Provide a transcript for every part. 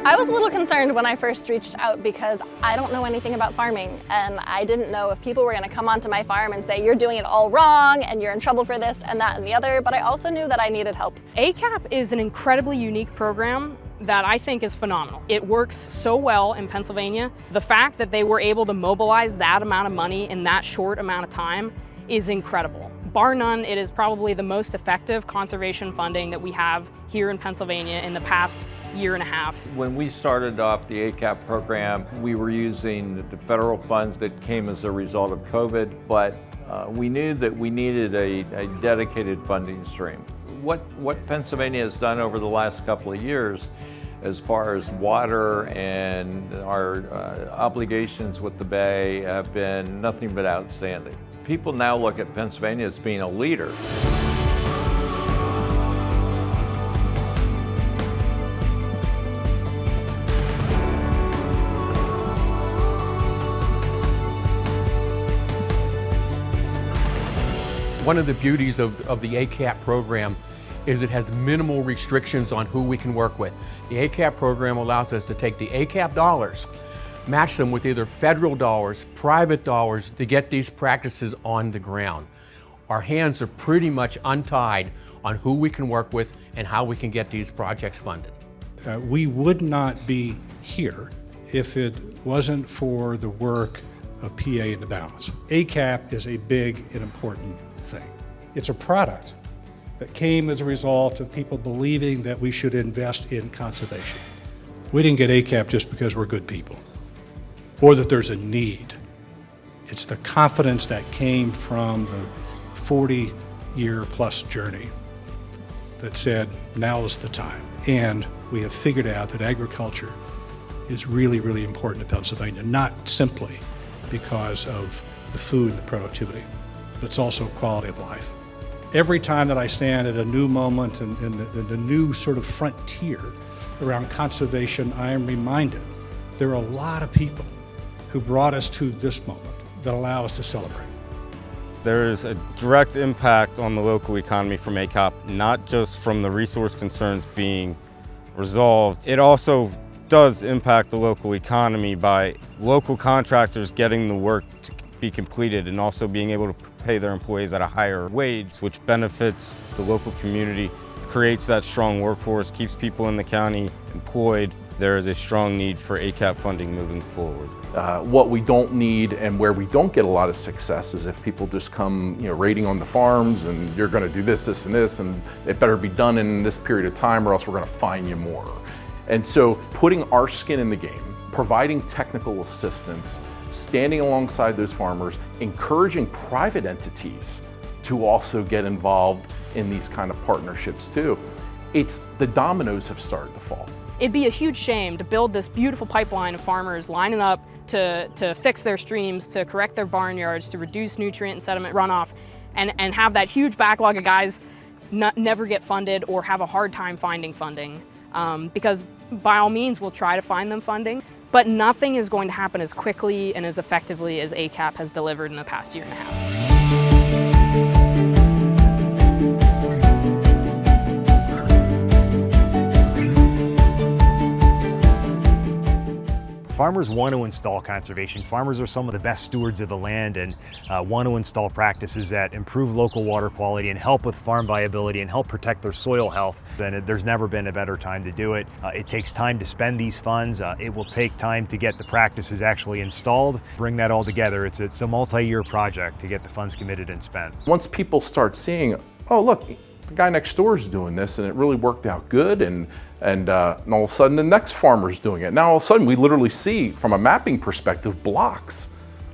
I was a little concerned when I first reached out because I don't know anything about farming, and I didn't know if people were going to come onto my farm and say, you're doing it all wrong and you're in trouble for this and that and the other, but I also knew that I needed help. ACAP is an incredibly unique program that I think is phenomenal. It works so well in Pennsylvania. The fact that they were able to mobilize that amount of money in that short amount of time is incredible. Bar none, it is probably the most effective conservation funding that we have here in Pennsylvania in the past year and a half. When we started off the ACAP program, we were using the federal funds that came as a result of COVID, but we knew that we needed a dedicated funding stream. What Pennsylvania has done over the last couple of years as far as water and our obligations with the Bay have been nothing but outstanding. People now look at Pennsylvania as being a leader. One of the beauties of the ACAP program is it has minimal restrictions on who we can work with. The ACAP program allows us to take the ACAP dollars, match them with either federal dollars, private dollars to get these practices on the ground. Our hands are pretty much untied on who we can work with and how we can get these projects funded. We would not be here if it wasn't for the work of PA and the balance. ACAP is a big and important thing. It's a product that came as a result of people believing that we should invest in conservation. We didn't get ACAP just because we're good people or that there's a need. It's the confidence that came from the 40-year plus journey that said, now is the time. And we have figured out that agriculture is really, really important to Pennsylvania, not simply because of the food and the productivity, but it's also quality of life. Every time that I stand at a new moment and the new sort of frontier around conservation, I am reminded there are a lot of people who brought us to this moment that allow us to celebrate. There is a direct impact on the local economy from ACAP, not just from the resource concerns being resolved. It also does impact the local economy by local contractors getting the work to be completed and also being able to pay their employees at a higher wage, which benefits the local community, creates that strong workforce, keeps people in the county employed. There is a strong need for ACAP funding moving forward. What we don't need and where we don't get a lot of success is if people just come, raiding on the farms and you're going to do this, this, and this, and it better be done in this period of time or else we're going to fine you more. And so putting our skin in the game, providing technical assistance, standing alongside those farmers, encouraging private entities to also get involved in these kind of partnerships too. The dominoes have started to fall. It'd be a huge shame to build this beautiful pipeline of farmers lining up to fix their streams, to correct their barnyards, to reduce nutrient and sediment runoff, and have that huge backlog of guys never get funded or have a hard time finding funding. Because by all means, we'll try to find them funding, but nothing is going to happen as quickly and as effectively as ACAP has delivered in the past year and a half. Farmers want to install conservation. Farmers are some of the best stewards of the land and want to install practices that improve local water quality and help with farm viability and help protect their soil health. And there's never been a better time to do it. It takes time to spend these funds. It will take time to get the practices actually installed. Bring that all together. It's a multi-year project to get the funds committed and spent. Once people start seeing, oh look, the guy next door is doing this and it really worked out good, and all of a sudden the next farmer's doing it. Now all of a sudden we literally see, from a mapping perspective, blocks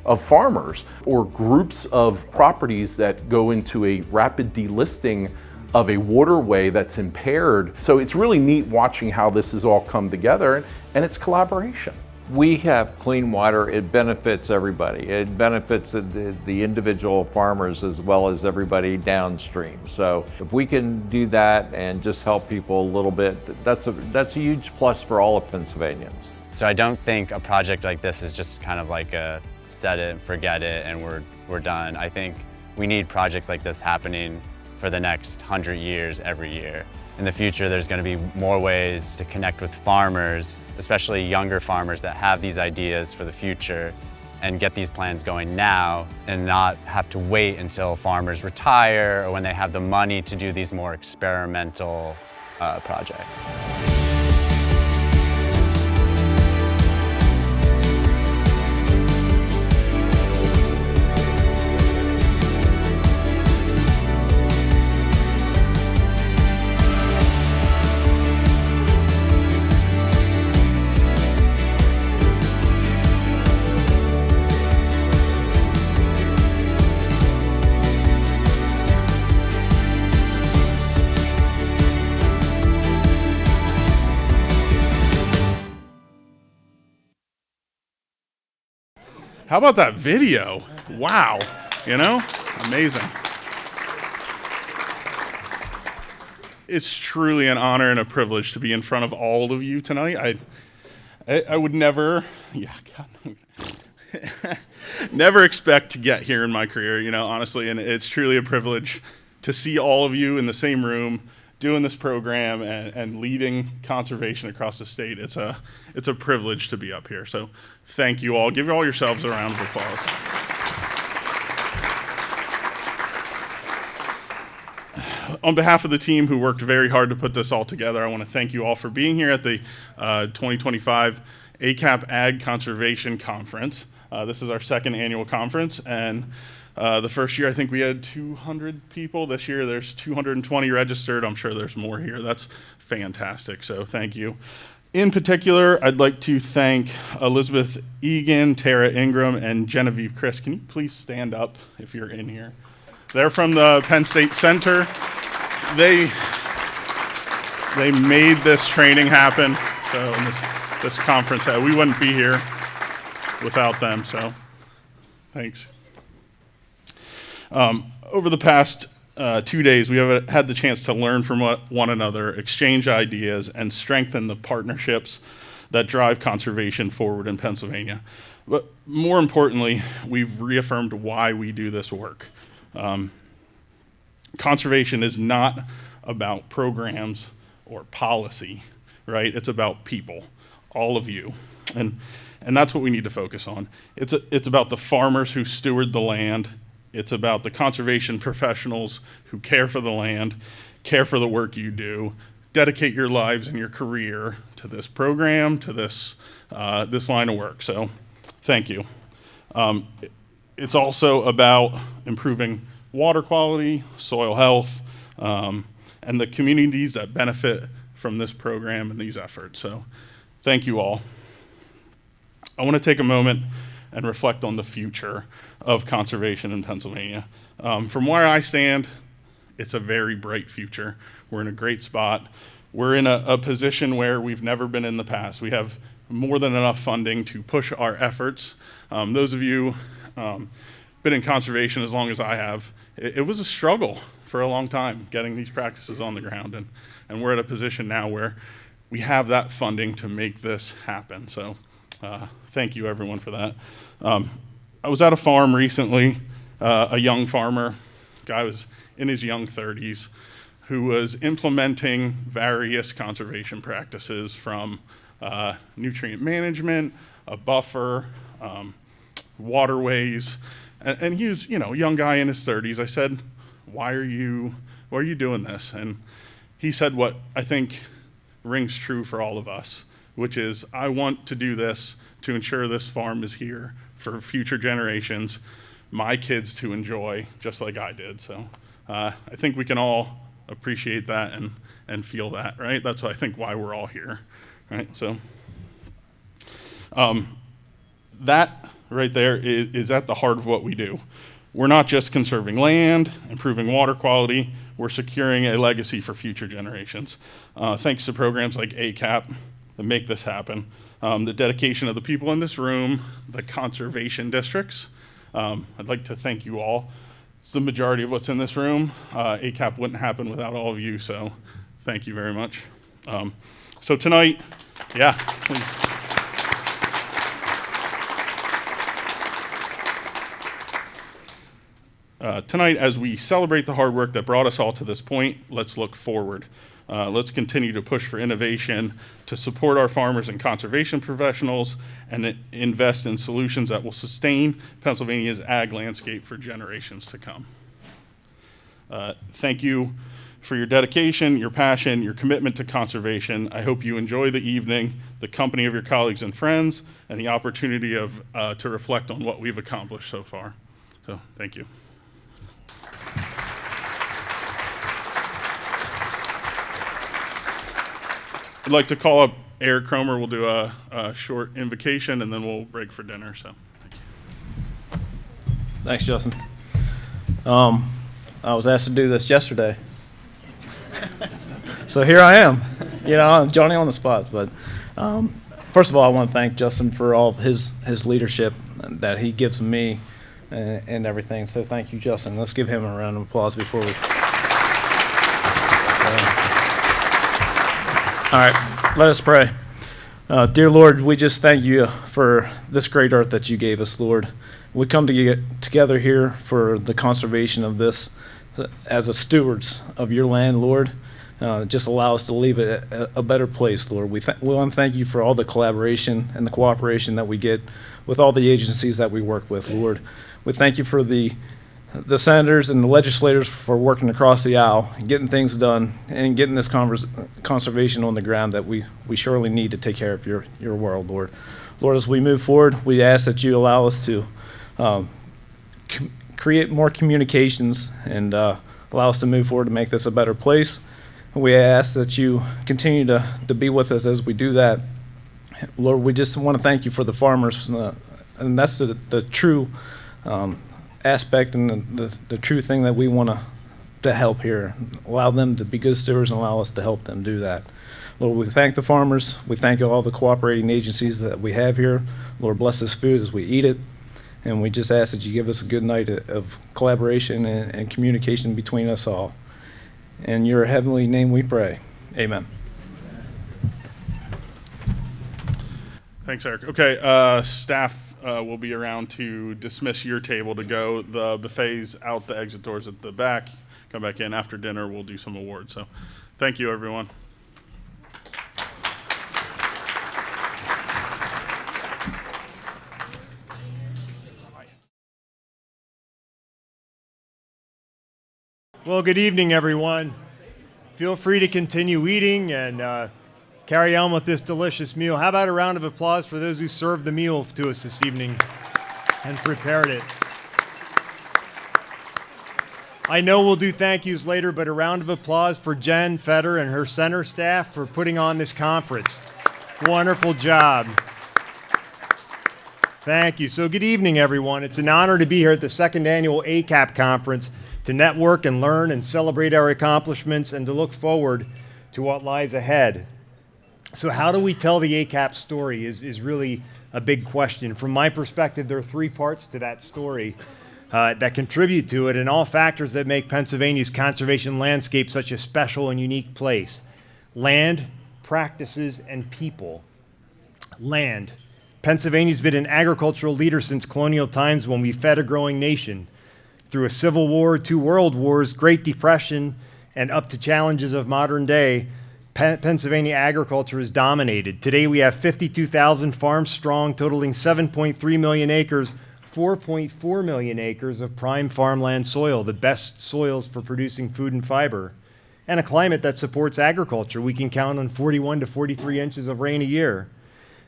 of farmers or groups of properties that go into a rapid delisting of a waterway that's impaired. So it's really neat watching how this has all come together, and it's collaboration. We have clean water. It benefits everybody. It benefits the individual farmers as well as everybody downstream. So if we can do that and just help people a little bit, that's a huge plus for all of Pennsylvanians. So I don't think a project like this is just kind of like a set it and forget it and we're done. I think we need projects like this happening for the next 100 years every year. in the future there's going to be more ways to connect with farmers, especially younger farmers that have these ideas for the future, and get these plans going now and not have to wait until farmers retire or when they have the money to do these more experimental projects. How about that video? Wow, you know, amazing. It's truly an honor and a privilege to be in front of all of you tonight. I would never, never expect to get here in my career, you know, honestly, and it's truly a privilege to see all of you in the same room doing this program and leading conservation across the state. It's a privilege to be up here. So thank you all. Give all yourselves a round of applause. On behalf of the team who worked very hard to put this all together, I want to thank you all for being here at the 2025 ACAP Ag Conservation Conference. This is our second annual conference, and the first year I think we had 200 people. This year there's 220 registered. I'm sure there's more here. That's fantastic, so thank you. In particular, I'd like to thank Elizabeth Egan, Tara Ingram, and Genevieve Chris. Can you please stand up if you're in here? They're from the Penn State Center. They made this training happen. So in this conference, we wouldn't be here without them, so thanks. Over the past 2 days, we have had the chance to learn from one another, exchange ideas, and strengthen the partnerships that drive conservation forward in Pennsylvania. But more importantly, we've reaffirmed why we do this work. Conservation is not about programs or policy, right? It's about people, all of you. And that's what we need to focus on. It's about the farmers who steward the land. It's about the conservation professionals who care for the land, care for the work you do, dedicate your lives and your career to this program, to this line of work. So thank you. It's also about improving water quality, soil health, and the communities that benefit from this program and these efforts. So thank you all. I want to take a moment and reflect on the future of conservation in Pennsylvania. From where I stand, it's a very bright future. We're in a great spot. We're in a position where we've never been in the past. We have more than enough funding to push our efforts. Those of you been in conservation as long as I have, it was a struggle for a long time getting these practices on the ground, and we're at a position now where we have that funding to make this happen. So thank you everyone for that. I was at a farm recently, a young farmer, guy was in his young 30s, who was implementing various conservation practices from nutrient management, a buffer, waterways, and he was, a young guy in his 30s. I said, why are you doing this? And he said what I think rings true for all of us, which is, I want to do this to ensure this farm is here for future generations, my kids to enjoy just like I did. So I think we can all appreciate that and feel that, right? That's I think why we're all here, right? So that right there is at the heart of what we do. We're not just conserving land, improving water quality, we're securing a legacy for future generations. Thanks to programs like ACAP that make this happen. The dedication of the people in this room, the conservation districts. I'd like to thank you all. It's the majority of what's in this room. ACAP wouldn't happen without all of you, so thank you very much. So tonight, yeah, please. Tonight, as we celebrate the hard work that brought us all to this point, let's look forward. Let's continue to push for innovation to support our farmers and conservation professionals and invest in solutions that will sustain Pennsylvania's ag landscape for generations to come. Thank you for your dedication, your passion, your commitment to conservation. I hope you enjoy the evening, the company of your colleagues and friends, and the opportunity to reflect on what we've accomplished so far. So, thank you. I'd like to call up Eric Cromer. We'll do a short invocation, and then we'll break for dinner. So, thank you. Thanks, Justin. I was asked to do this yesterday, so here I am. You know, I'm Johnny on the spot. But first of all, I want to thank Justin for all of his leadership that he gives me and everything. So thank you, Justin. Let's give him a round of applause before we. All right, let us pray. Dear Lord, we just thank you for this great earth that you gave us, Lord. We come to get together here for the conservation of this as a stewards of your land, Lord. Just allow us to leave it a better place, Lord. We want to thank you for all the collaboration and the cooperation that we get with all the agencies that we work with, Lord. We thank you for the senators and the legislators for working across the aisle, getting things done, and getting this conservation on the ground that we surely need to take care of your world, Lord. Lord, as we move forward, we ask that you allow us to create more communications and allow us to move forward to make this a better place. We ask that you continue to be with us as we do that. Lord, we just want to thank you for the farmers, and that's the true aspect and the true thing that we want to help here. Allow them to be good stewards and allow us to help them do that. Lord, we thank the farmers. We thank all the cooperating agencies that we have here. Lord, bless this food as we eat it. And we just ask that you give us a good night of collaboration and communication between us all. In your heavenly name we pray. Amen. Thanks, Eric. Okay, staff will be around to dismiss your table to go. The buffet's out the exit doors at the back. Come back in after dinner. We'll do some awards. So thank you, everyone. Well, good evening, everyone. Feel free to continue eating and carry on with this delicious meal. How about a round of applause for those who served the meal to us this evening and prepared it? I know we'll do thank yous later, but a round of applause for Jen Fetter and her center staff for putting on this conference. Wonderful job. Thank you. So good evening, everyone. It's an honor to be here at the second annual ACAP conference to network and learn and celebrate our accomplishments and to look forward to what lies ahead. So how do we tell the ACAP story is really a big question. From my perspective, there are three parts to that story that contribute to it and all factors that make Pennsylvania's conservation landscape such a special and unique place. Land, practices, and people. Land. Pennsylvania's been an agricultural leader since colonial times when we fed a growing nation. Through a civil war, 2 world wars, Great Depression, and up to challenges of modern day, Pennsylvania agriculture is dominated. Today we have 52,000 farms strong, totaling 7.3 million acres, 4.4 million acres of prime farmland soil, the best soils for producing food and fiber, and a climate that supports agriculture. We can count on 41 to 43 inches of rain a year.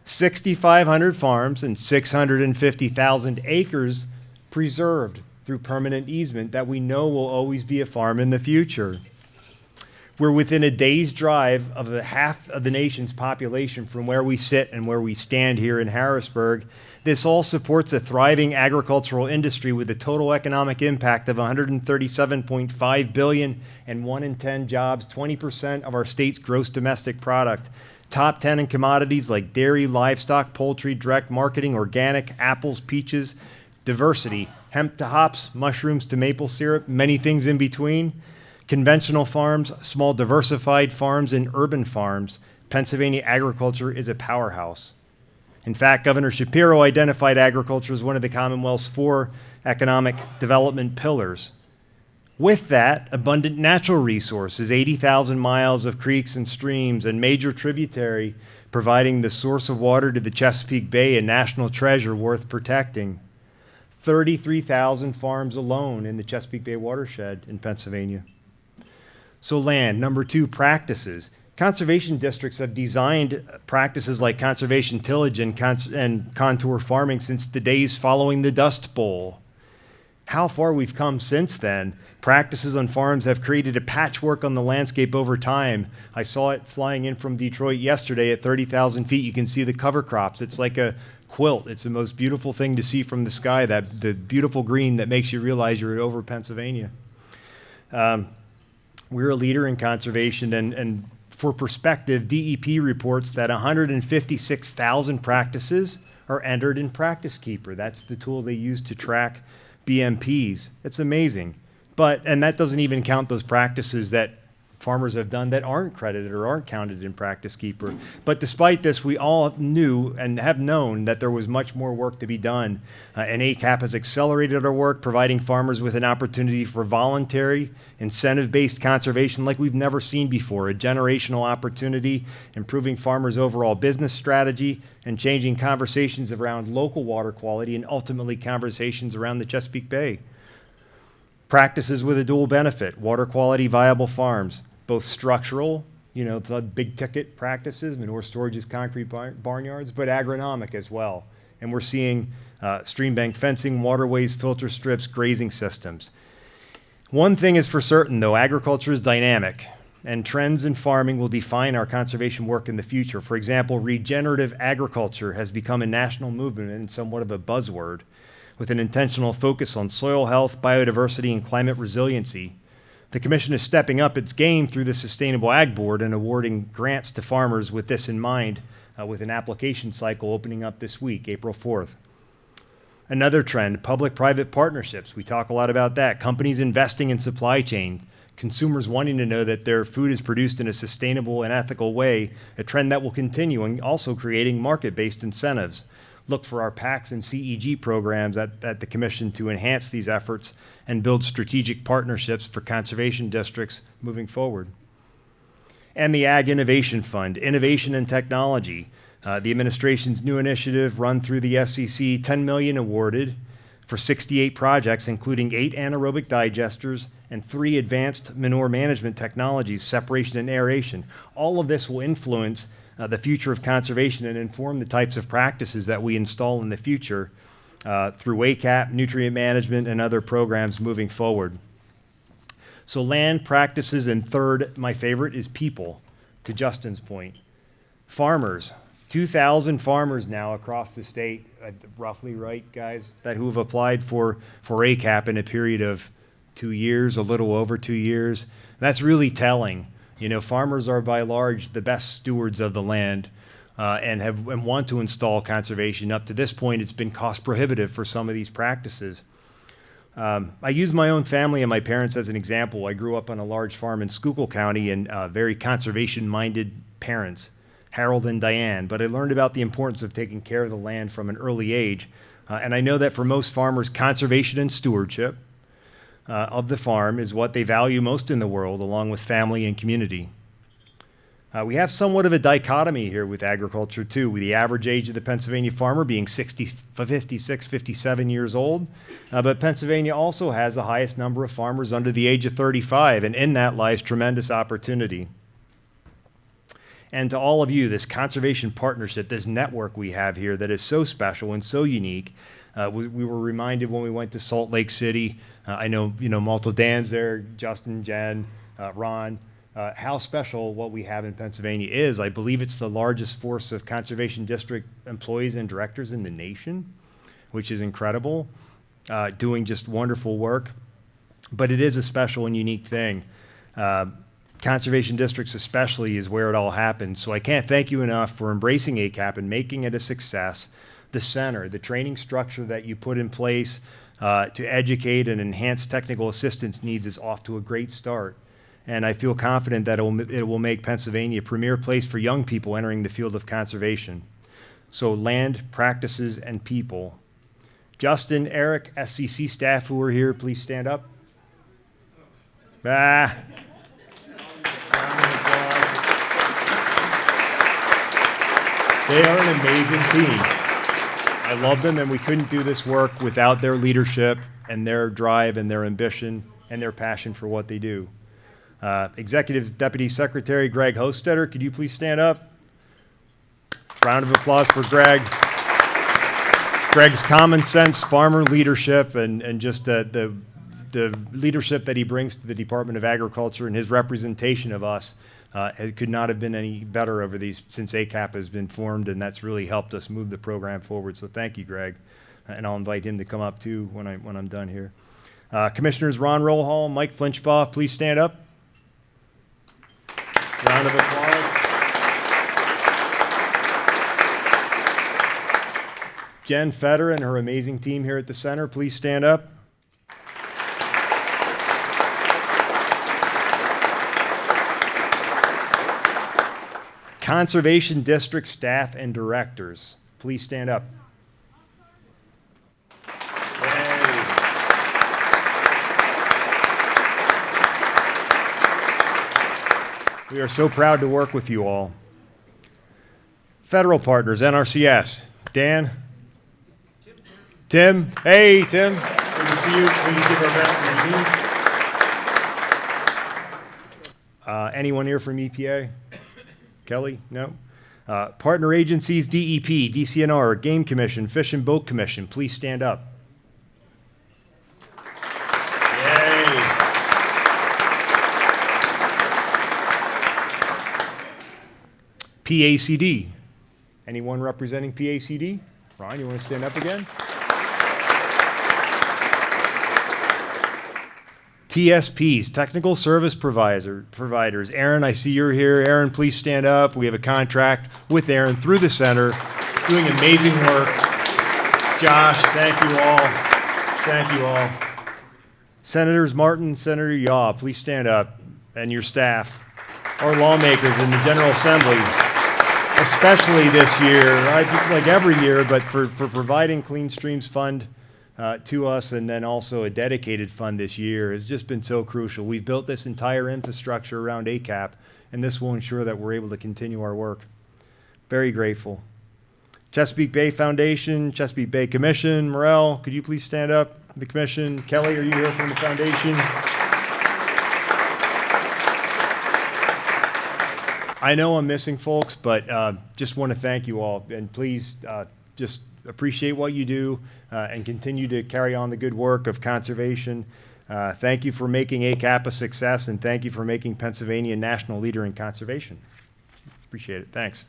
6,500 farms and 650,000 acres preserved through permanent easement that we know will always be a farm in the future. We're within a day's drive of half of the nation's population from where we sit and where we stand here in Harrisburg. This all supports a thriving agricultural industry with a total economic impact of $137.5 billion and 1 in 10 jobs, 20% of our state's gross domestic product. Top 10 in commodities like dairy, livestock, poultry, direct marketing, organic, apples, peaches, diversity, hemp to hops, mushrooms to maple syrup, many things in between. Conventional farms, small diversified farms, and urban farms. Pennsylvania agriculture is a powerhouse. In fact, Governor Shapiro identified agriculture as one of the Commonwealth's 4 economic development pillars. With that, abundant natural resources, 80,000 miles of creeks and streams, and major tributary providing the source of water to the Chesapeake Bay, a national treasure worth protecting. 33,000 farms alone in the Chesapeake Bay watershed in Pennsylvania. So land. Number 2, practices. Conservation districts have designed practices like conservation tillage and contour farming since the days following the Dust Bowl. How far we've come since then. Practices on farms have created a patchwork on the landscape over time. I saw it flying in from Detroit yesterday at 30,000 feet. You can see the cover crops. It's like a quilt. It's the most beautiful thing to see from the sky, that the beautiful green that makes you realize you're over Pennsylvania. We're a leader in conservation, and for perspective, DEP reports that 156,000 practices are entered in Practice Keeper. That's the tool they use to track BMPs. It's amazing. And that doesn't even count those practices that farmers have done that aren't credited or aren't counted in Practice Keeper. But despite this, we all knew and have known that there was much more work to be done. And ACAP has accelerated our work, providing farmers with an opportunity for voluntary, incentive-based conservation like we've never seen before, a generational opportunity, improving farmers' overall business strategy, and changing conversations around local water quality and ultimately conversations around the Chesapeake Bay. Practices with a dual benefit, water quality, viable farms, both structural, the big ticket practices, manure storages, concrete barnyards, but agronomic as well. And we're seeing stream bank fencing, waterways, filter strips, grazing systems. One thing is for certain though, agriculture is dynamic, and trends in farming will define our conservation work in the future. For example, regenerative agriculture has become a national movement and somewhat of a buzzword, with an intentional focus on soil health, biodiversity, and climate resiliency. The Commission is stepping up its game through the Sustainable Ag Board and awarding grants to farmers with this in mind, with an application cycle opening up this week, April 4th. Another trend, public-private partnerships. We talk a lot about that. Companies investing in supply chains, consumers wanting to know that their food is produced in a sustainable and ethical way, a trend that will continue, and also creating market-based incentives. Look for our PACs and CEG programs at the Commission to enhance these efforts and build strategic partnerships for conservation districts moving forward. And the Ag Innovation Fund, Innovation and Technology. The administration's new initiative run through the SEC, $10 million awarded for 68 projects, including 8 anaerobic digesters and 3 advanced manure management technologies, separation and aeration. All of this will influence the future of conservation and inform the types of practices that we install in the future through ACAP, nutrient management, and other programs moving forward. So land, practices, and third, my favorite, is people, to Justin's point. Farmers, 2,000 farmers now across the state, roughly, right, guys, who have applied for ACAP in a period of 2 years, a little over 2 years. That's really telling. Farmers are by large the best stewards of the land and want to install conservation. Up to this point, it's been cost prohibitive for some of these practices. I use my own family and my parents as an example. I grew up on a large farm in Schuylkill County and very conservation-minded parents, Harold and Diane. But I learned about the importance of taking care of the land from an early age. And I know that for most farmers, conservation and stewardship of the farm is what they value most in the world, along with family and community. We have somewhat of a dichotomy here with agriculture, too, with the average age of the Pennsylvania farmer being 56, 57 years old. But Pennsylvania also has the highest number of farmers under the age of 35, and in that lies tremendous opportunity. And to all of you, this conservation partnership, this network we have here that is so special and so unique. We were reminded when we went to Salt Lake City. I know, Malta Dan's there, Justin, Jen, Ron, how special what we have in Pennsylvania is. I believe it's the largest force of conservation district employees and directors in the nation, which is incredible, doing just wonderful work. But it is a special and unique thing. Conservation districts especially is where it all happens. So I can't thank you enough for embracing ACAP and making it a success. The center, the training structure that you put in place to educate and enhance technical assistance needs is off to a great start. And I feel confident that it will make Pennsylvania a premier place for young people entering the field of conservation. So land, practices, and people. Justin, Eric, SCC staff who are here, please stand up. Ah. They are an amazing team. I love them, and we couldn't do this work without their leadership and their drive and their ambition and their passion for what they do. Executive Deputy Secretary Greg Hostetter, could you please stand up? Round of applause for Greg. Greg's common sense, farmer leadership, and just the leadership that he brings to the Department of Agriculture and his representation of us could not have been any better over these since ACAP has been formed, and that's really helped us move the program forward. So thank you, Greg, and I'll invite him to come up too when I'm done here. Commissioners Ron Rollhall, Mike Flinchbaugh, please stand up. Round of applause. Jen Fetter and her amazing team here at the center, please stand up. Conservation District staff and directors, please stand up. We are so proud to work with you all. Federal partners, NRCS, Dan? Tim? Hey, Tim. Good to see you. Please give our best greetings. Anyone here from EPA? Kelly? No? Partner agencies, DEP, DCNR, Game Commission, Fish and Boat Commission, please stand up. Yay. PACD. Anyone representing PACD? Ron, you want to stand up again? TSPs, Technical Service Providers. Aaron, I see you're here. Aaron, please stand up. We have a contract with Aaron through the center, doing amazing work. Josh, thank you all. Thank you all. Senators Martin, Senator Yaw, please stand up, and your staff, our lawmakers in the General Assembly, especially this year, like every year, but for providing Clean Streams Fund to us, and then also a dedicated fund this year has just been so crucial. We've built this entire infrastructure around ACAP, and this will ensure that we're able to continue our work. Very grateful. Chesapeake Bay Foundation, Chesapeake Bay Commission, Morel, could you please stand up? The Commission. Kelly, are you here from the Foundation? I know I'm missing folks, but just want to thank you all, and please just appreciate what you do and continue to carry on the good work of conservation. Thank you for making ACAP a success, and thank you for making Pennsylvania a national leader in conservation. Appreciate it. Thanks.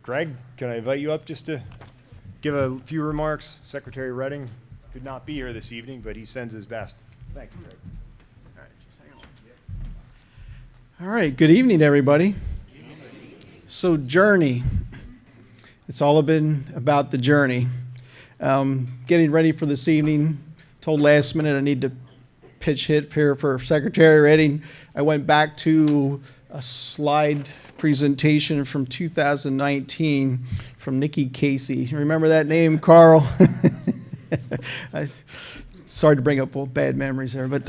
Greg, can I invite you up just to give a few remarks? Secretary Redding could not be here this evening, but he sends his best. Thanks, Greg. All right, good evening, everybody. So journey, it's all been about the journey. Getting ready for this evening, told last minute I need to pitch hit here for Secretary Redding. I went back to a slide presentation from 2019 from Nikki Casey. Remember that name, Karl? Sorry to bring up old bad memories there, but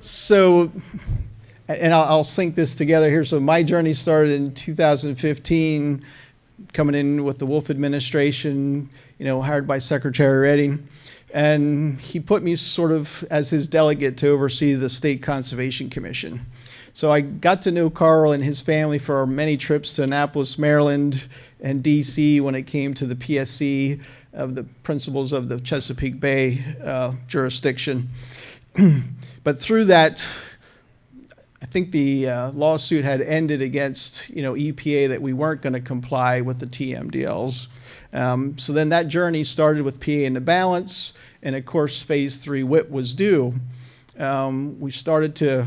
so, and I'll sync this together here. So my journey started in 2015, coming in with the Wolf administration, hired by Secretary Redding. And he put me sort of as his delegate to oversee the State Conservation Commission. So I got to know Karl and his family for our many trips to Annapolis, Maryland, and DC when it came to the PSC of the principles of the Chesapeake Bay jurisdiction. But through that, I think the lawsuit had ended against EPA that we weren't going to comply with the TMDLs. So then that journey started with PA in the balance, and of course phase 3 WIP was due. We started to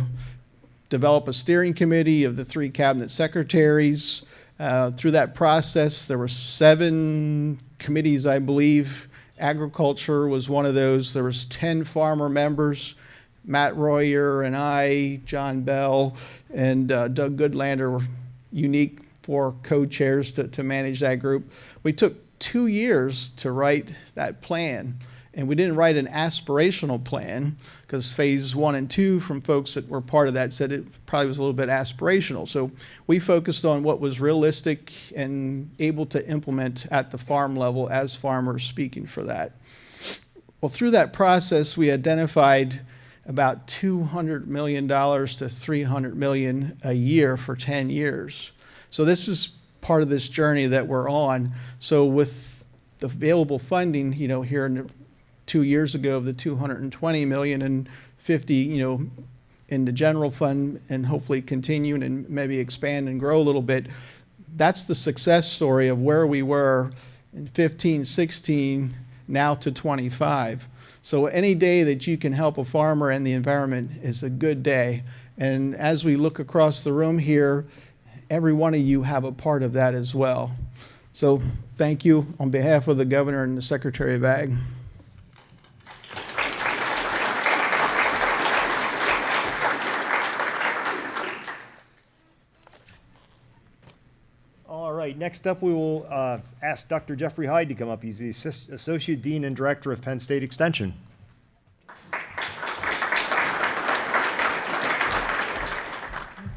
develop a steering committee of the 3 cabinet secretaries. Through that process, there were 7 committees, I believe. Agriculture was one of those. There was 10 farmer members. Matt Royer and I, John Bell, and Doug Goodlander were unique for co-chairs to manage that group. We took 2 years to write that plan, and we didn't write an aspirational plan because phase 1 and 2 from folks that were part of that said it probably was a little bit aspirational. So we focused on what was realistic and able to implement at the farm level as farmers speaking for that. Well, through that process, we identified about $200 million to $300 million a year for 10 years. So this is part of this journey that we're on. So with the available funding, here in 2 years ago of the $220 million and 50, in the general fund, and hopefully continue and maybe expand and grow a little bit, that's the success story of where we were in 15, 16, now to 25. So any day that you can help a farmer and the environment is a good day. And as we look across the room here, every one of you have a part of that as well. So thank you on behalf of the Governor and the Secretary of Ag. All right, next up we will ask Dr. Jeffrey Hyde to come up. He's the Associate Dean and Director of Penn State Extension.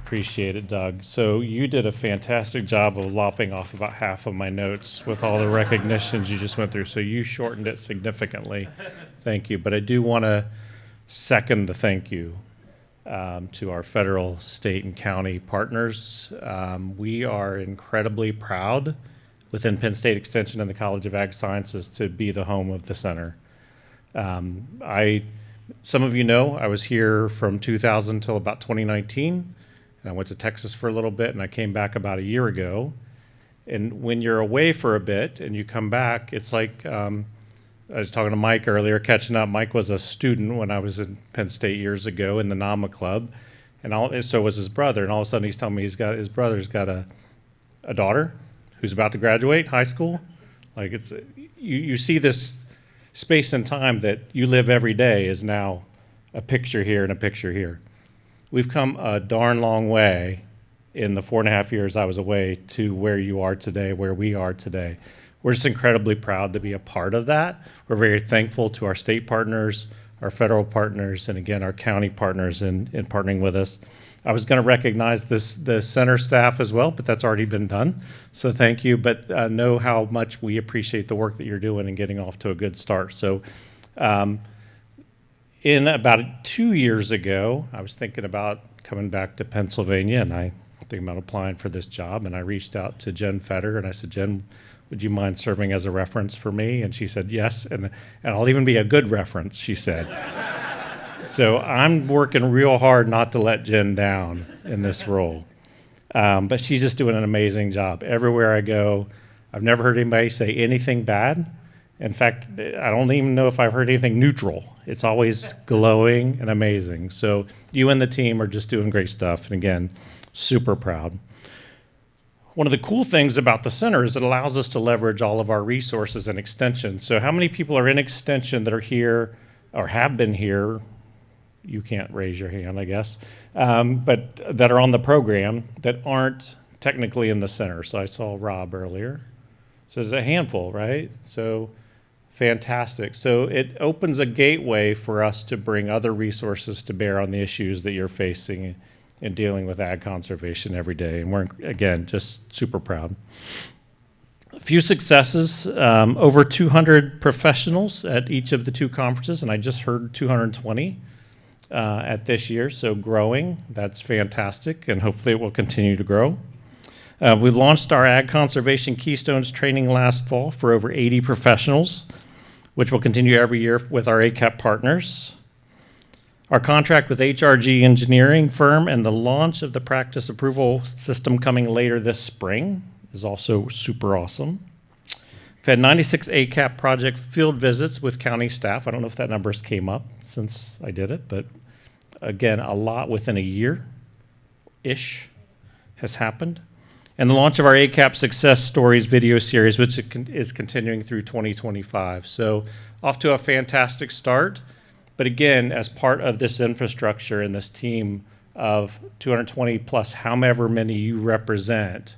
Appreciate it, Doug. So you did a fantastic job of lopping off about half of my notes with all the recognitions you just went through. So you shortened it significantly. Thank you. But I do want to second the thank you to our federal, state, and county partners. We are incredibly proud within Penn State Extension and the College of Ag Sciences to be the home of the center. Some of you know I was here from 2000 till about 2019. And I went to Texas for a little bit, and I came back about a year ago. And when you're away for a bit and you come back, it's like I was talking to Mike earlier, catching up. Mike was a student when I was in Penn State years ago in the NAMA club, and so was his brother. And all of a sudden, he's telling me his brother's got a daughter who's about to graduate high school. Like you see this space and time that you live every day is now a picture here and a picture here. We've come a darn long way in the 4.5 years I was away to where you are today, where we are today. We're just incredibly proud to be a part of that. We're very thankful to our state partners, our federal partners, and again, our county partners in partnering with us. I was going to recognize the center staff as well, but that's already been done. So thank you, but know how much we appreciate the work that you're doing and getting off to a good start. So in about 2 years ago, I was thinking about coming back to Pennsylvania, and I thinking about applying for this job, and I reached out to Jen Fetter, and I said, Jen, would you mind serving as a reference for me? And she said, yes, and I'll even be a good reference, she said. So I'm working real hard not to let Jen down in this role. But she's just doing an amazing job. Everywhere I go, I've never heard anybody say anything bad. In fact, I don't even know if I've heard anything neutral. It's always glowing and amazing. So you and the team are just doing great stuff. And again, super proud. One of the cool things about the center is it allows us to leverage all of our resources and extension. So how many people are in extension that are here or have been here? You can't raise your hand, I guess, but that are on the program that aren't technically in the center. So I saw Rob earlier. So there's a handful, right? So fantastic. So it opens a gateway for us to bring other resources to bear on the issues that you're facing in dealing with ag conservation every day. And we're, again, just super proud. A few successes, over 200 professionals at each of the two conferences, and I just heard 220 at this year, so growing. That's fantastic, and hopefully it will continue to grow. We launched our Ag Conservation Keystones training last fall for over 80 professionals, which will continue every year with our ACAP partners. Our contract with HRG Engineering firm and the launch of the practice approval system coming later this spring is also super awesome. We've had 96 ACAP project field visits with county staff. I don't know if that numbers came up since I did it, but again, a lot within a year-ish has happened. And the launch of our ACAP Success Stories video series, which is continuing through 2025. So off to a fantastic start. But again, as part of this infrastructure and this team of 220 plus however many you represent,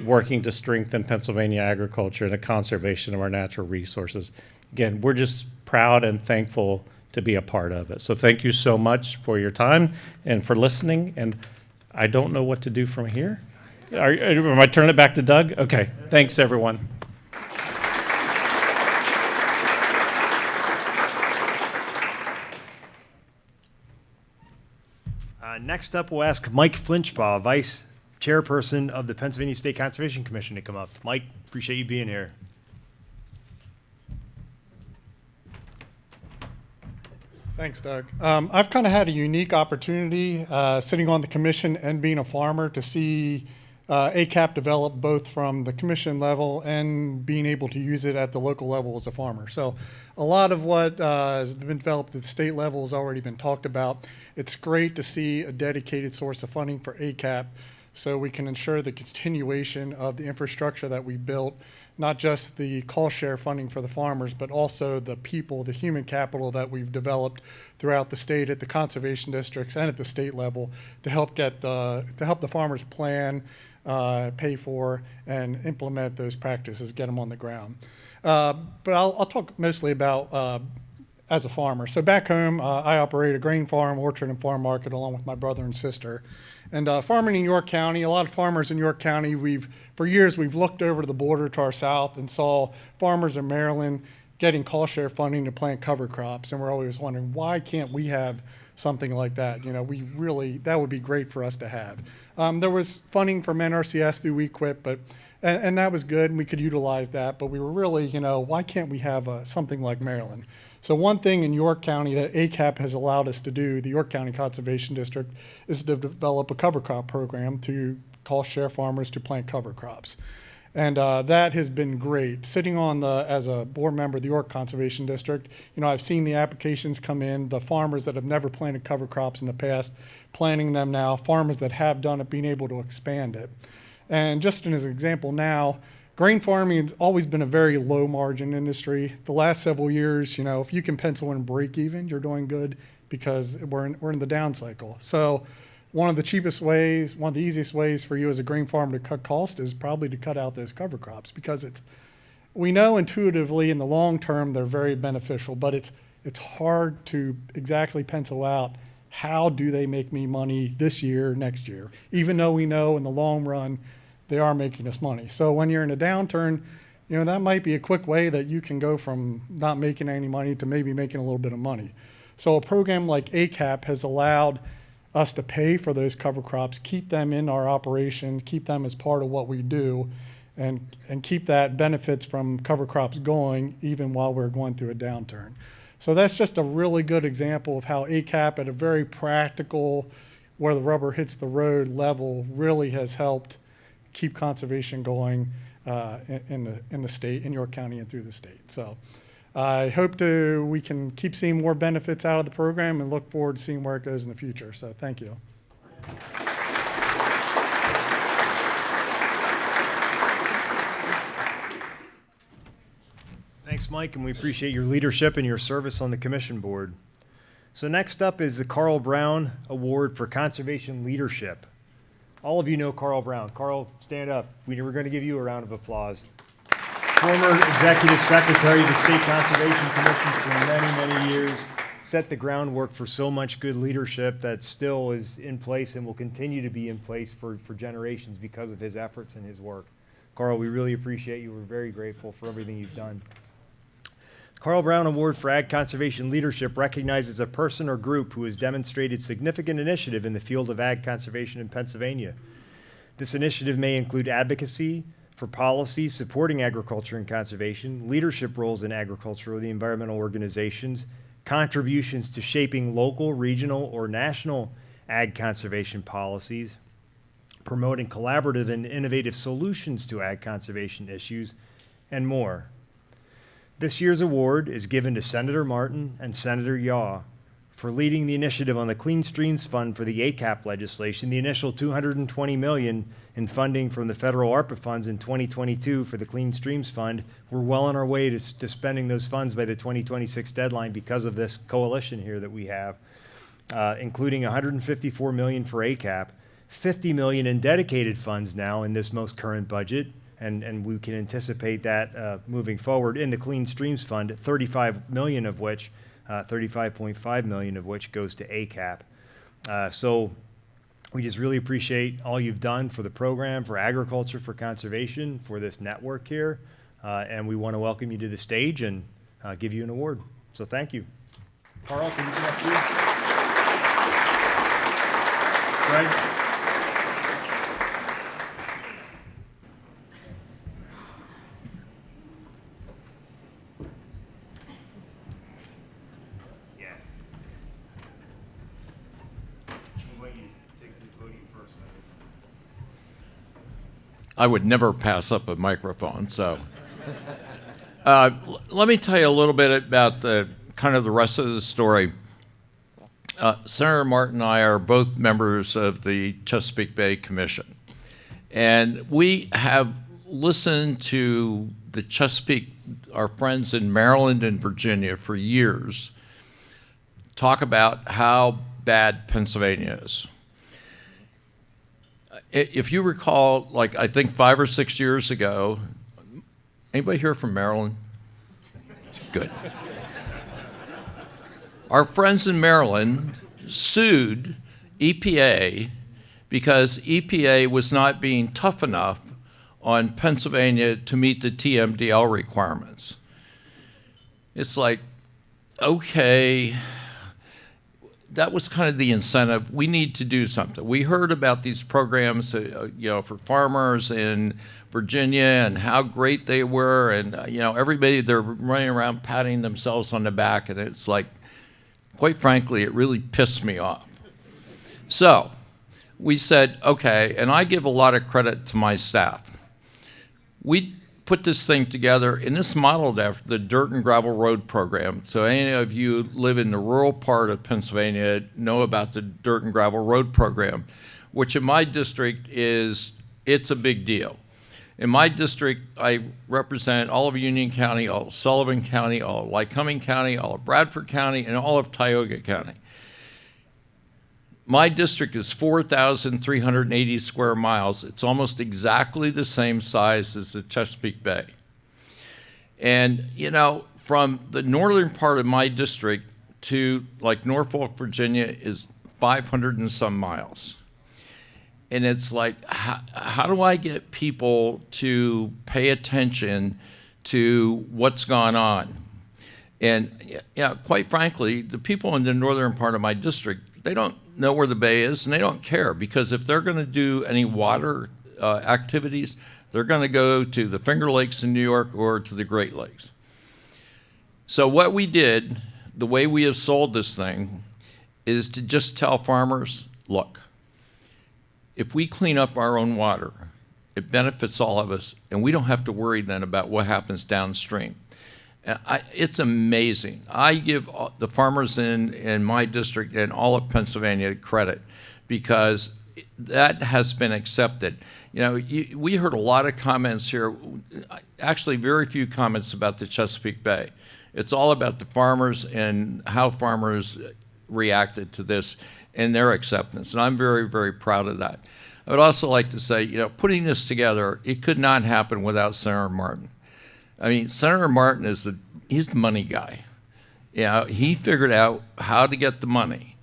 working to strengthen Pennsylvania agriculture and the conservation of our natural resources. Again, we're just proud and thankful to be a part of it. So thank you so much for your time and for listening. And I don't know what to do from here. Am I turning it back to Doug? Okay, thanks everyone. Next up, we'll ask Mike Flinchbaugh, Vice Chairperson of the Pennsylvania State Conservation Commission, to come up. Mike, appreciate you being here. Thanks, Doug. I've kind of had a unique opportunity sitting on the commission and being a farmer to see ACAP develop both from the commission level and being able to use it at the local level as a farmer. So a lot of what has been developed at the state level has already been talked about. It's great to see a dedicated source of funding for ACAP so we can ensure the continuation of the infrastructure that we built, not just the cost share funding for the farmers, but also the people, the human capital that we've developed throughout the state at the conservation districts and at the state level to help the farmers plan, pay for, and implement those practices, get them on the ground. But I'll talk mostly about as a farmer. So back home, I operate a grain farm, orchard, and farm market along with my brother and sister. And farming in York County, a lot of farmers in York County, for years we've looked over the border to our south and saw farmers in Maryland getting cost share funding to plant cover crops. And we're always wondering, why can't we have something like that? You know, that would be great for us to have. There was funding from NRCS through WeQuip, and that was good, and we could utilize that. But we were really, why can't we have something like Maryland? So one thing in York County that ACAP has allowed us to do, the York County Conservation District, is to develop a cover crop program to cost share farmers to plant cover crops. And that has been great. Sitting on as a board member of the York Conservation District, I've seen the applications come in, the farmers that have never planted cover crops in the past, planting them now, farmers that have done it, being able to expand it. And just as an example now, grain farming has always been a very low margin industry. The last several years, if you can pencil in break even, you're doing good because we're in the down cycle. So one of the cheapest ways, one of the easiest ways for you as a grain farmer to cut cost is probably to cut out those cover crops, because we know intuitively in the long term they're very beneficial, but it's hard to exactly pencil out how do they make me money this year, next year, even though we know in the long run they are making us money. So when you're in a downturn, that might be a quick way that you can go from not making any money to maybe making a little bit of money. So a program like ACAP has allowed us to pay for those cover crops, keep them in our operations, keep them as part of what we do, and keep that benefits from cover crops going even while we're going through a downturn. So that's just a really good example of how ACAP at a very practical, where the rubber hits the road level, really has helped keep conservation going in the state, in York County and through the state. So I hope we can keep seeing more benefits out of the program and look forward to seeing where it goes in the future. So thank you. Thanks, Mike, and we appreciate your leadership and your service on the commission board. So next up is the Karl Brown Award for Conservation Leadership. All of you know Karl Brown. Karl, stand up. We're going to give you a round of applause. Former Executive Secretary of the State Conservation Commission for many, many years, set the groundwork for so much good leadership that still is in place and will continue to be in place for generations because of his efforts and his work. Karl, we really appreciate you. We're very grateful for everything you've done. Karl Brown Award for Ag Conservation Leadership recognizes a person or group who has demonstrated significant initiative in the field of ag conservation in Pennsylvania. This initiative may include advocacy for policies supporting agriculture and conservation, leadership roles in agriculture or the environmental organizations, contributions to shaping local, regional, or national ag conservation policies, promoting collaborative and innovative solutions to ag conservation issues, and more. This year's award is given to Senator Martin and Senator Yaw for leading the initiative on the Clean Streams Fund for the ACAP legislation, the initial $220 million in funding from the federal ARPA funds in 2022 for the Clean Streams Fund. We're well on our way to spending those funds by the 2026 deadline because of this coalition here that we have, including $154 million for ACAP, $50 million in dedicated funds now in this most current budget, and we can anticipate that moving forward in the Clean Streams Fund, $35 million of which, $35.5 million of which goes to ACAP. So we just really appreciate all you've done for the program, for agriculture, for conservation, for this network here, and we want to welcome you to the stage and give you an award. So thank you. Karl, can you come up here? Greg? I would never pass up a microphone, so. Let me tell you a little bit about the kind of the rest of the story. Senator Martin and I are both members of the Chesapeake Bay Commission. And we have listened to the Chesapeake, our friends in Maryland and Virginia for years, talk about how bad Pennsylvania is. If you recall, like I think 5 or 6 years ago, anybody here from Maryland? Good. Our friends in Maryland sued EPA because EPA was not being tough enough on Pennsylvania to meet the TMDL requirements. It's like, okay, that was kind of the incentive. We need to do something. We heard about these programs, for farmers in Virginia and how great they were, and everybody, they're running around patting themselves on the back, and it's like, quite frankly, it really pissed me off. So we said, okay, and I give a lot of credit to my staff. We put this thing together, and it's modeled after the Dirt and Gravel Road Program. So any of you live in the rural part of Pennsylvania know about the Dirt and Gravel Road Program, which in my district it's a big deal. In my district, I represent all of Union County, all of Sullivan County, all of Lycoming County, all of Bradford County, and all of Tioga County. My district is 4,380 square miles. It's almost exactly the same size as the Chesapeake Bay. And, from the northern part of my district to like Norfolk, Virginia is 500 and some miles. And it's like, how do I get people to pay attention to what's gone on? And quite frankly, the people in the northern part of my district, they don't know where the bay is, and they don't care, because if they're going to do any water activities, they're going to go to the Finger Lakes in New York or to the Great Lakes. So what we did, the way we have sold this thing, is to just tell farmers, look, if we clean up our own water, it benefits all of us, and we don't have to worry then about what happens downstream. It's amazing. I give the farmers in my district and all of Pennsylvania credit, because that has been accepted. We heard a lot of comments here, actually very few comments about the Chesapeake Bay. It's all about the farmers and how farmers reacted to this and their acceptance, and I'm very, very proud of that. I would also like to say, putting this together, it could not happen without Senator Martin. I mean, Senator Martin he's the money guy. He figured out how to get the money.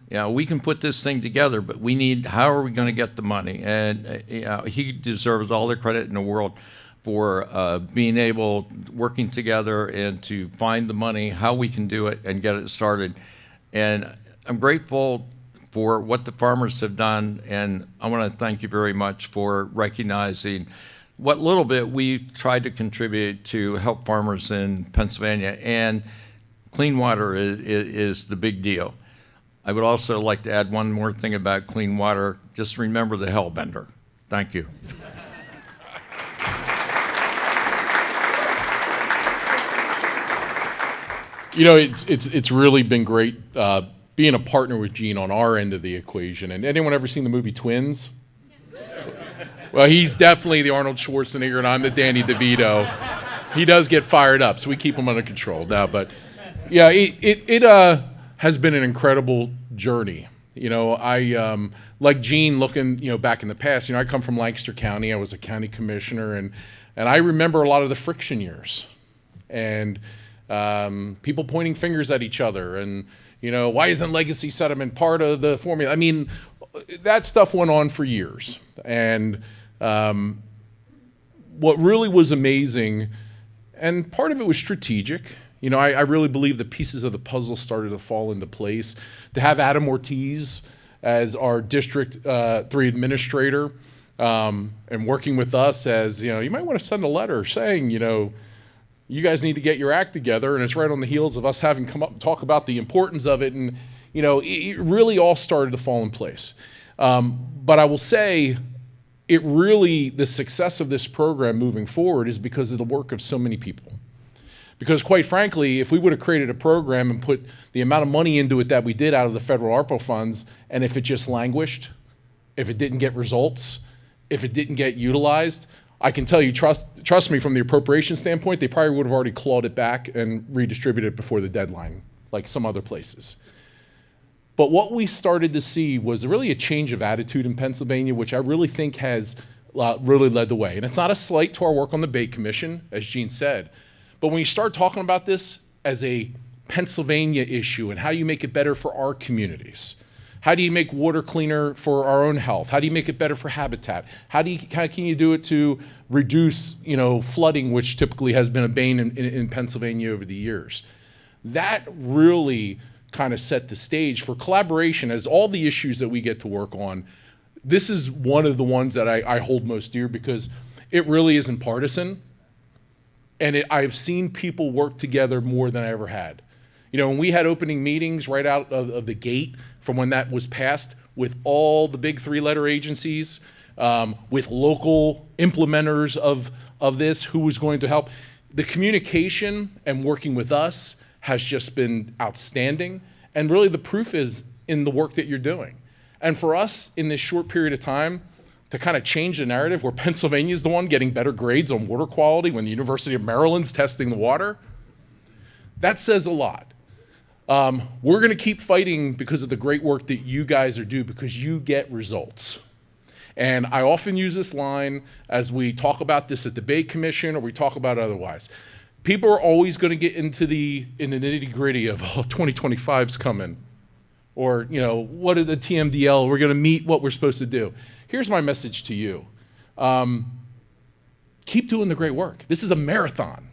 We can put this thing together, but how are we going to get the money? And he deserves all the credit in the world for being able, working together and to find the money, how we can do it and get it started. And I'm grateful for what the farmers have done, and I want to thank you very much for recognizing what little bit we tried to contribute to help farmers in Pennsylvania. And clean water is the big deal. I would also like to add one more thing about clean water. Just remember the hellbender. Thank you. It's really been great being a partner with Gene on our end of the equation. And anyone ever seen the movie Twins? Well, he's definitely the Arnold Schwarzenegger, and I'm the Danny DeVito. He does get fired up, so we keep him under control now. But yeah, it has been an incredible journey. You know, I like Gene looking, you know, back in the past. You know, I come from Lancaster County. I was a county commissioner, and I remember a lot of the friction years, and people pointing fingers at each other, and you know, why isn't legacy sediment part of the formula? I mean, that stuff went on for years, and what really was amazing, and part of it was strategic. You know, I really believe the pieces of the puzzle started to fall into place. To have Adam Ortiz as our District 3 administrator and working with us as, you know, you might want to send a letter saying, you know, you guys need to get your act together, and it's right on the heels of us having come up and talk about the importance of it, and, you know, it really all started to fall in place. But I will say, it really, the success of this program moving forward is because of the work of so many people. Because quite frankly, if we would have created a program and put the amount of money into it that we did out of the federal ARPA funds, and if it just languished, if it didn't get results, if it didn't get utilized, I can tell you, trust me, from the appropriation standpoint, they probably would have already clawed it back and redistributed it before the deadline, like some other places. But what we started to see was really a change of attitude in Pennsylvania, which I really think has really led the way. And it's not a slight to our work on the Bay Commission, as Gene said. But when you start talking about this as a Pennsylvania issue and how you make it better for our communities, how do you make water cleaner for our own health? How do you make it better for habitat? How can you do it to reduce, you know, flooding, which typically has been a bane in Pennsylvania over the years? That really kind of set the stage for collaboration as all the issues that we get to work on. This is one of the ones that I hold most dear because it really isn't partisan. And I've seen people work together more than I ever had. You know, when we had opening meetings right out of the gate from when that was passed with all the big three-letter agencies, with local implementers of this, who was going to help, the communication and working with us has just been outstanding. And really the proof is in the work that you're doing. And for us in this short period of time to kind of change the narrative where Pennsylvania is the one getting better grades on water quality when the University of Maryland's testing the water, that says a lot. We're gonna keep fighting because of the great work that you guys are doing because you get results. And I often use this line as we talk about this at the Bay Commission or we talk about it otherwise. People are always going to get into the nitty gritty of, oh, 2025's coming. Or, you know, what are the TMDL? We're going to meet what we're supposed to do. Here's my message to you. Keep doing the great work. This is a marathon,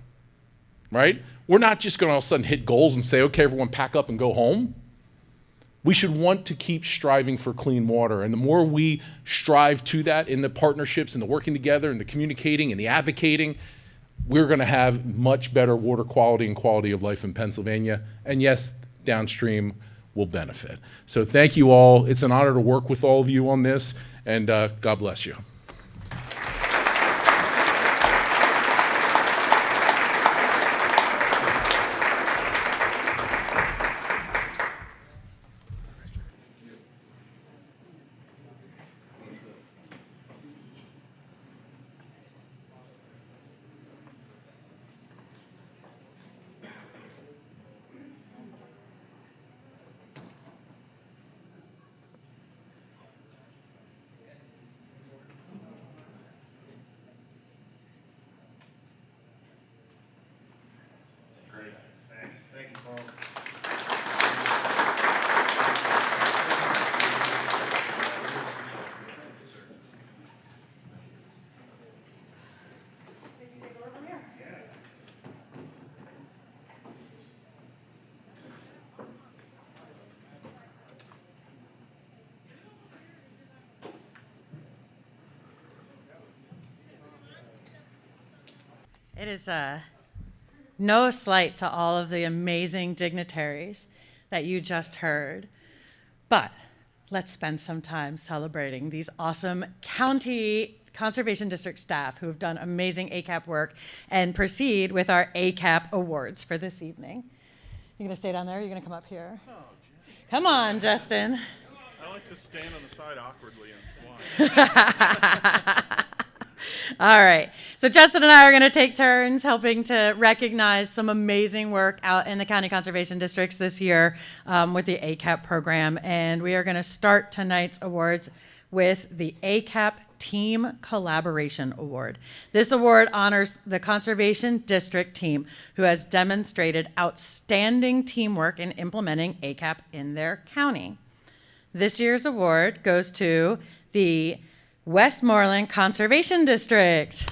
right? We're not just going to all of a sudden hit goals and say, okay, everyone pack up and go home. We should want to keep striving for clean water. And the more we strive to that in the partnerships and the working together and the communicating and the advocating, we're going to have much better water quality and quality of life in Pennsylvania. And yes, downstream will benefit. So thank you all. It's an honor to work with all of you on this, and God bless you. Thank you, Karl. It is no slight to all of the amazing dignitaries that you just heard, but let's spend some time celebrating these awesome county conservation district staff who have done amazing ACAP work and proceed with our ACAP Awards for this evening. You're gonna stay down there, or you're gonna come up here? Come on, Justin. I like to stand on the side awkwardly and watch. All right. So Justin and I are going to take turns helping to recognize some amazing work out in the county conservation districts this year with the ACAP program. And we are going to start tonight's awards with the ACAP Team Collaboration Award. This award honors the conservation district team who has demonstrated outstanding teamwork in implementing ACAP in their county. This year's award goes to the Westmoreland Conservation District.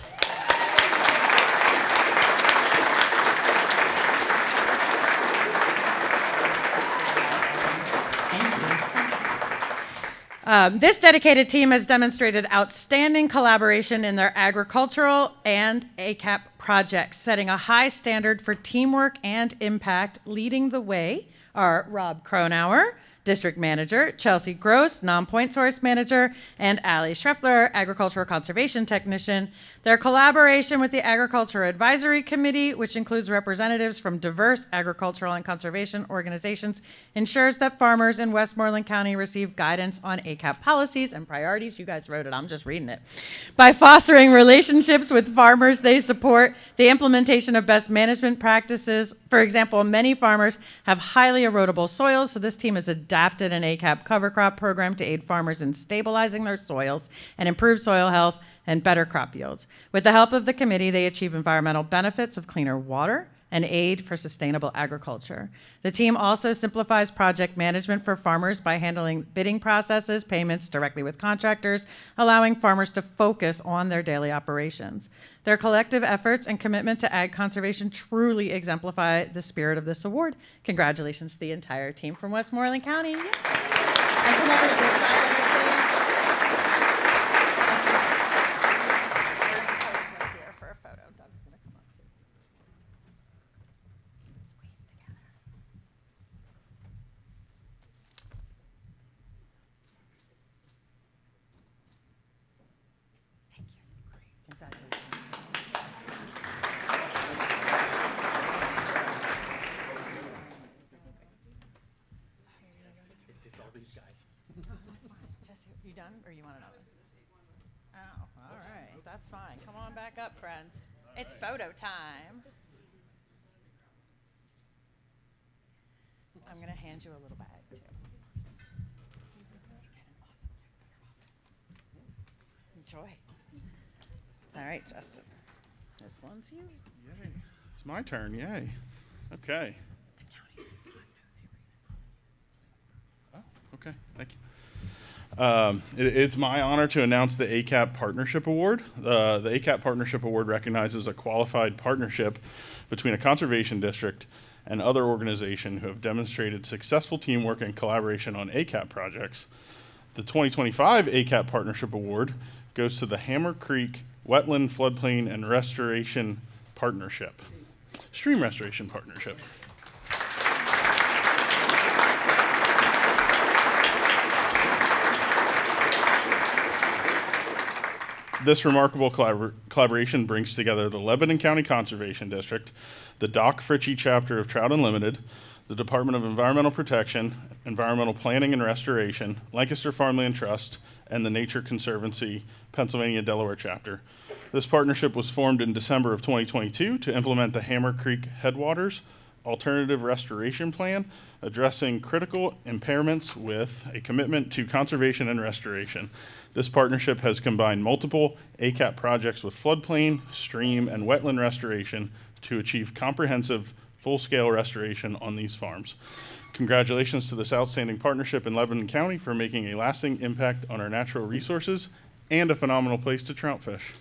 This dedicated team has demonstrated outstanding collaboration in their agricultural and ACAP projects, setting a high standard for teamwork and impact. Leading the way are Rob Cronauer, District Manager, Chelsea Gross, Non-Point Source Manager, and Allie, Shreffler, Agricultural Conservation Technician. Their collaboration with the Agriculture Advisory Committee, which includes representatives from diverse agricultural and conservation organizations, ensures that farmers in Westmoreland County receive guidance on ACAP policies and priorities. You guys wrote it, I'm just reading it. By fostering relationships with farmers, they support the implementation of best management practices. For example, many farmers have highly erodible soils, so this team has adapted an ACAP cover crop program to aid farmers in stabilizing their soils and improve soil health and better crop yields. With the help of the committee, they achieve environmental benefits of cleaner water and aid for sustainable agriculture. The team also simplifies project management for farmers by handling bidding processes, payments directly with contractors, allowing farmers to focus on their daily operations. Their collective efforts and commitment to ag conservation truly exemplify the spirit of this award. Congratulations to the entire team from Westmoreland County. And come over to this side of the stage. Here for a photo. Doug's gonna come up too. Squeeze together. Thank you. Great. Congratulations. You done, or you want another? Oh, all right, that's fine. Come on back up, friends. It's photo time. I'm gonna hand you a little bag too. Enjoy. All right, Justin. This one's you. Yay. It's my turn, yay. Okay. Oh, okay, thank you. It's my honor to announce the ACAP Partnership Award. The ACAP Partnership Award recognizes a qualified partnership between a conservation district and other organizations who have demonstrated successful teamwork and collaboration on ACAP projects. The 2025 ACAP Partnership Award goes to the Hammer Creek Wetland, Floodplain, and Restoration Partnership. Stream Restoration Partnership. This remarkable collaboration brings together the Lebanon County Conservation District, the Doc Fritchie chapter of Trout Unlimited, the Department of Environmental Protection, Environmental Planning and Restoration, Lancaster Farmland Trust, and the Nature Conservancy Pennsylvania-Delaware chapter. This partnership was formed in December of 2022 to implement the Hammer Creek Headwaters Alternative Restoration Plan, addressing critical impairments with a commitment to conservation and restoration. This partnership has combined multiple ACAP projects with floodplain, stream, and wetland restoration to achieve comprehensive, full-scale restoration on these farms. Congratulations to this outstanding partnership in Lebanon County for making a lasting impact on our natural resources and a phenomenal place to trout fish.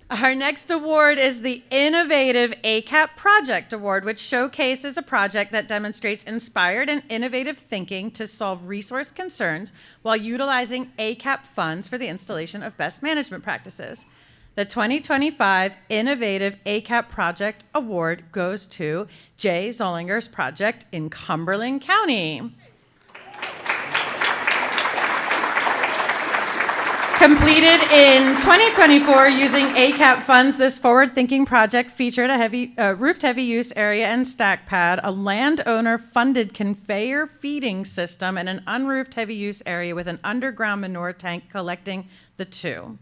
Our next award is the Innovative ACAP Project Award, which showcases a project that demonstrates inspired and innovative thinking to solve resource concerns while utilizing ACAP funds for the installation of best management practices. The 2025 Innovative ACAP Project Award goes to Jay Zullinger's project in Cumberland County. Completed in 2024 using ACAP funds, this forward-thinking project featured a roofed heavy-use area and stack pad, a landowner-funded conveyor feeding system, and an unroofed heavy-use area with an underground manure tank collecting the two.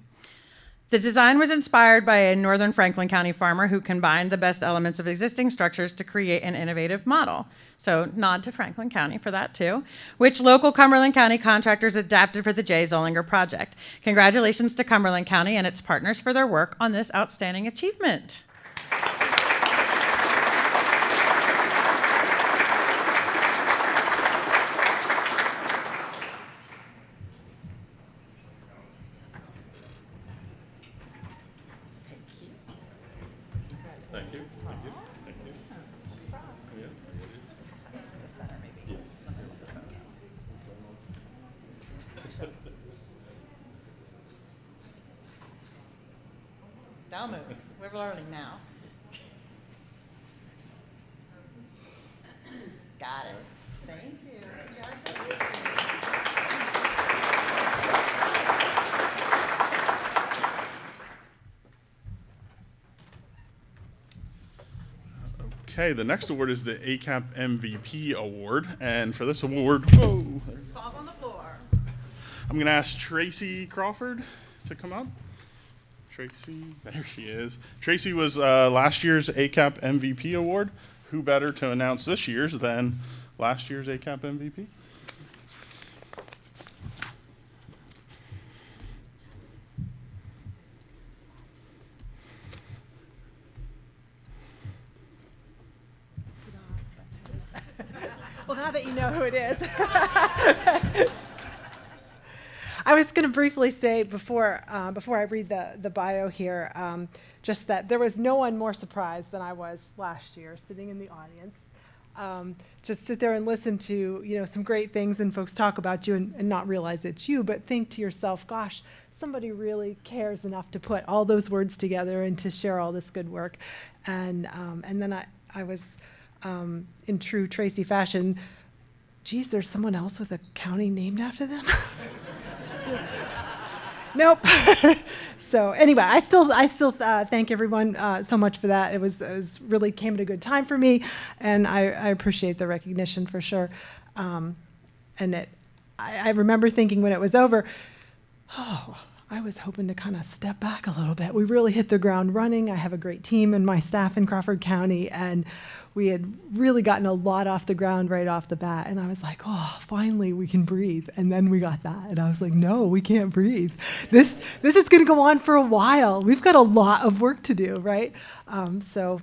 The design was inspired by a northern Franklin County farmer who combined the best elements of existing structures to create an innovative model. So nod to Franklin County for that too, which local Cumberland County contractors adapted for the Jay Zullinger project. Congratulations to Cumberland County and its partners for their work on this outstanding achievement. Don't move. We're learning now. Got it. Thank you. Okay, the next award is the ACAP MVP Award, and for this award, whoa, Falls on the floor. I'm going to ask Tracy Crawford to come up. Tracy, there she is. Tracy was last year's ACAP MVP Award. Who better to announce this year's than last year's ACAP MVP? Well, now that you know who it is. I was going to briefly say before I read the bio here, just that there was no one more surprised than I was last year, sitting in the audience. Just sit there and listen to some great things and folks talk about you and not realize it's you, but think to yourself, gosh, somebody really cares enough to put all those words together and to share all this good work. And then I was, in true Tracy fashion, geez, there's someone else with a county named after them? Nope. So anyway, I still thank everyone so much for that. It was really came at a good time for me, and I appreciate the recognition for sure. And I remember thinking when it was over, oh, I was hoping to kind of step back a little bit. We really hit the ground running. I have a great team and my staff in Crawford County, and we had really gotten a lot off the ground right off the bat. And I was like, oh, finally we can breathe. And then we got that. And I was like, no, we can't breathe. This is going to go on for a while. We've got a lot of work to do, right? So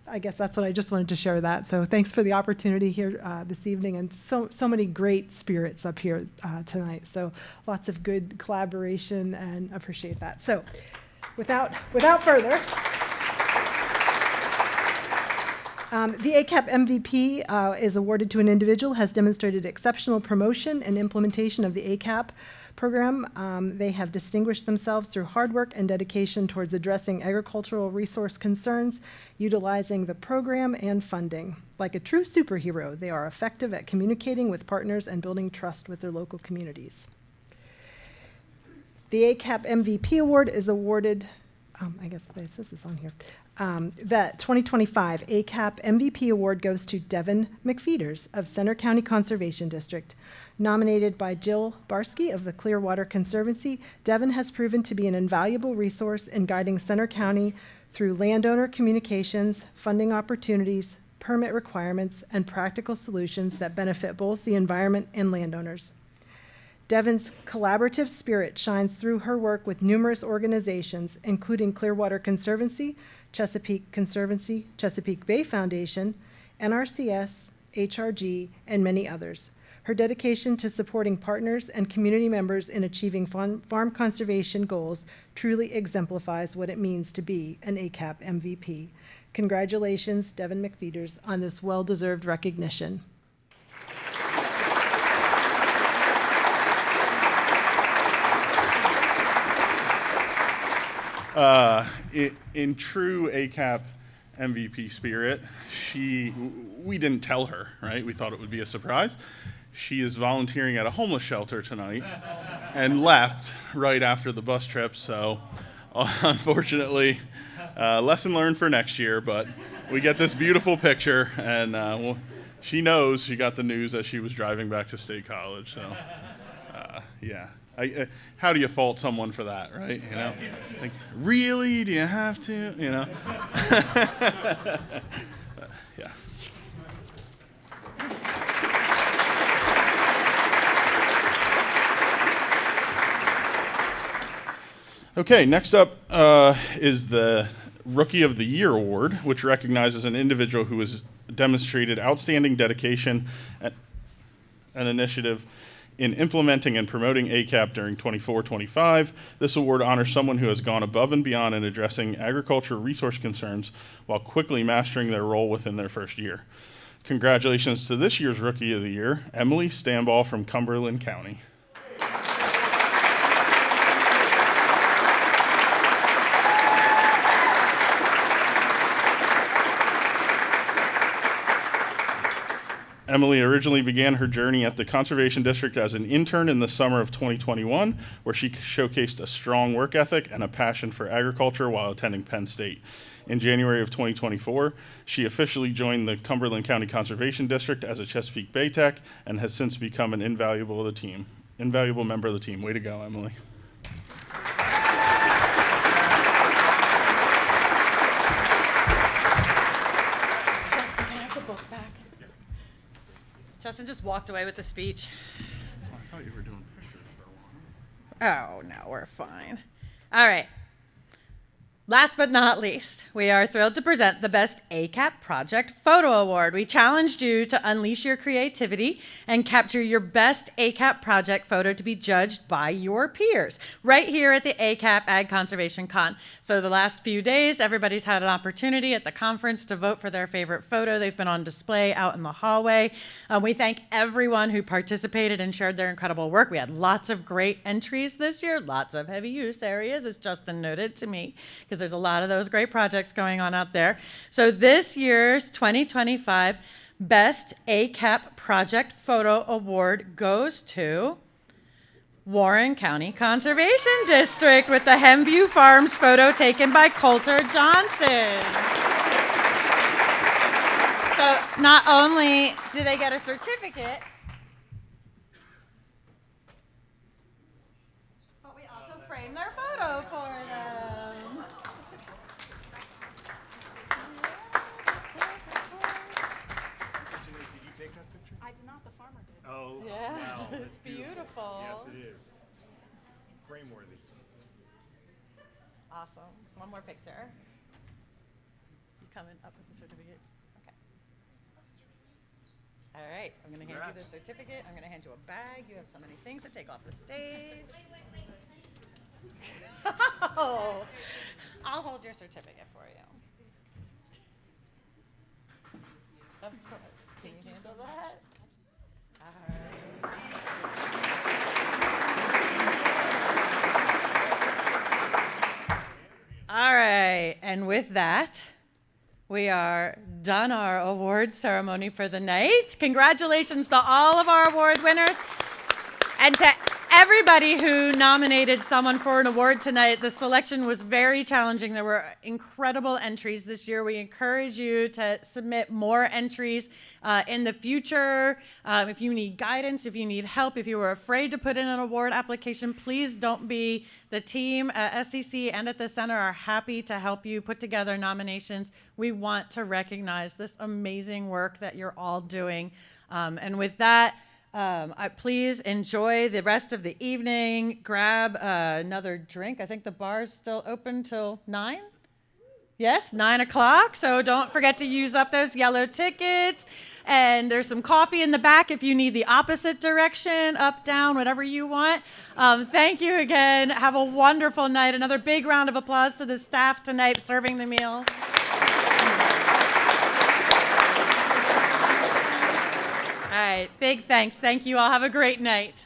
I guess that's what I just wanted to share that. So thanks for the opportunity here this evening, and so many great spirits up here tonight. So lots of good collaboration, and appreciate that. So without further, the ACAP MVP is awarded to an individual has demonstrated exceptional promotion and implementation of the ACAP program. They have distinguished themselves through hard work and dedication towards addressing agricultural resource concerns, utilizing the program and funding. Like a true superhero, they are effective at communicating with partners and building trust with their local communities. The ACAP MVP Award is awarded, I guess this is on here. The 2025 ACAP MVP Award goes to Devyn McPheeters of Center County Conservation District. Nominated by Jill Barsky of the Clearwater Conservancy, Devyn has proven to be an invaluable resource in guiding Center County through landowner communications, funding opportunities, permit requirements, and practical solutions that benefit both the environment and landowners. Devyn's collaborative spirit shines through her work with numerous organizations, including Clearwater Conservancy, Chesapeake Conservancy, Chesapeake Bay Foundation, NRCS, HRG, and many others. Her dedication to supporting partners and community members in achieving farm conservation goals truly exemplifies what it means to be an ACAP MVP. Congratulations, Devyn McPheeters, on this well-deserved recognition. In true ACAP MVP spirit, we didn't tell her, right? We thought it would be a surprise. She is volunteering at a homeless shelter tonight and left right after the bus trip, so unfortunately, lesson learned for next year, but we get this beautiful picture, and she knows she got the news as she was driving back to State College, so yeah. How do you fault someone for that, right? You know, like, really? Do you have to? You know? Yeah. Okay, next up is the Rookie of the Year Award, which recognizes an individual who has demonstrated outstanding dedication and initiative in implementing and promoting ACAP during 24-25. This award honors someone who has gone above and beyond in addressing agriculture resource concerns while quickly mastering their role within their first year. Congratulations to this year's Rookie of the Year, Emily Stambaugh from Cumberland County. Emily originally began her journey at the Conservation District as an intern in the summer of 2021, where she showcased a strong work ethic and a passion for agriculture while attending Penn State. In January of 2024, she officially joined the Cumberland County Conservation District as a Chesapeake Bay Tech and has since become an invaluable member of the team. Way to go, Emily. Justin just walked away with the speech. Oh, I thought you were doing pictures for a while. Oh, no, we're fine. All right. Last but not least, we are thrilled to present the Best ACAP Project Photo Award. We challenged you to unleash your creativity and capture your best ACAP project photo to be judged by your peers right here at the ACAP Ag Conservation Con. So the last few days, everybody's had an opportunity at the conference to vote for their favorite photo. They've been on display out in the hallway. We thank everyone who participated and shared their incredible work. We had lots of great entries this year, lots of heavy use areas, as Justin noted to me, because there's a lot of those great projects going on out there. So this year's 2025 Best ACAP Project Photo Award goes to Warren County Conservation District with the Hemview Farms photo taken by Colter Johnson. So not only do they get a certificate, but we also frame their photo for them. Oh, yeah, wow, it's beautiful. Yes, it is. Frame-worthy. Awesome. One more picture. You coming up with the certificate? Okay. All right, I'm going to hand you the certificate. I'm going to hand you a bag. You have so many things to take off the stage. Oh, I'll hold your certificate for you. Of course. Can you handle that? All right, and with that, we are done our award ceremony for the night. Congratulations to all of our award winners and to everybody who nominated someone for an award tonight. The selection was very challenging. There were incredible entries this year. We encourage you to submit more entries in the future. If you need guidance, if you need help, if you were afraid to put in an award application, please don't be. The team at SCC and at the center are happy to help you put together nominations. We want to recognize this amazing work that you're all doing. And with that, Please enjoy the rest of the evening. Grab another drink. I think the bar's still open till 9? Yes, 9 o'clock. So don't forget to use up those yellow tickets. And there's some coffee in the back if you need the opposite direction, up, down, whatever you want. Thank you again. Have a wonderful night. Another big round of applause to the staff tonight serving the meal. All right, big thanks. Thank you all. Have a great night.